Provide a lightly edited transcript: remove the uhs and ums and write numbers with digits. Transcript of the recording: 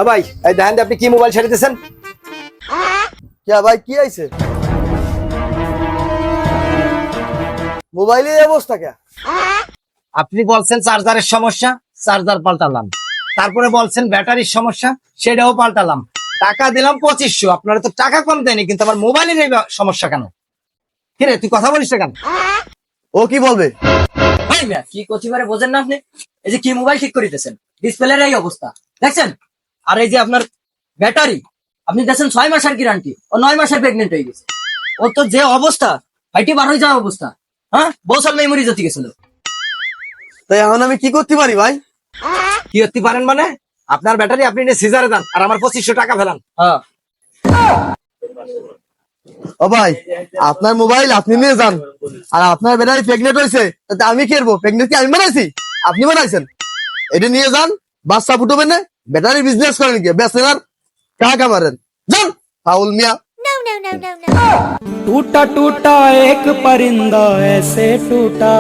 ভাই এই দেখেন তো আপনি কি মোবাইল ছেড়ে দিয়েছেন? কে ভাই কি আইছে? মোবাইলের এই অবস্থা কে? আপনি বলছেন চার্জারের সমস্যা, চার্জার পাল্টালাম। তারপরে বলছেন ব্যাটারির সমস্যা, সেটাও পাল্টালাম। টাকা দিলাম 2500, আপনারা তো টাকা কম দেয়নি, কিন্তু আমার মোবাইলের এই সমস্যা কেন? কিরে তুই কথা বলিস না কেন? ও কি বলবে? ভাই মিয়া, কি কচিবারে বোঝেন না আপনি? এই যে কি মোবাইল ঠিক করিতেছেন, ডিসপ্লের এই অবস্থা দেখছেন? আর এই যে আপনার ব্যাটারি, আপনি দেখছেন 6 মাসের গ্যারান্টি, ও 9 মাসের প্রেগনেন্ট হয়ে গেছে। ও তো যে অবস্থা, ফাইটি বার হয়ে যাওয়া অবস্থা। হ্যাঁ, বৌসাল মেমোরি যেতে গেছিল। তাই এখন আমি কি করতে পারি ভাই? কি করতে পারেন মানে? আপনার ব্যাটারি আপনি নিয়ে সিজারে দেন, আর আমার 2500 টাকা ফেলান। হ্যাঁ, ও ভাই, আপনার মোবাইল আপনি নিয়ে যান, আর আপনার ব্যাটারি প্রেগনেন্ট হয়েছে, তাতে আমি কি করবো? প্রেগনেন্ট কি আমি বানাইছি? আপনি বানাইছেন। এটা নিয়ে যান, বাচ্চা ফুটবে না, ব্যাটারি বিজনেস করেন কি বেচেন আর টাকা মারেন। যান ফাউল মিয়া। टूटा टूटा एक परिंदा ऐसे टूटा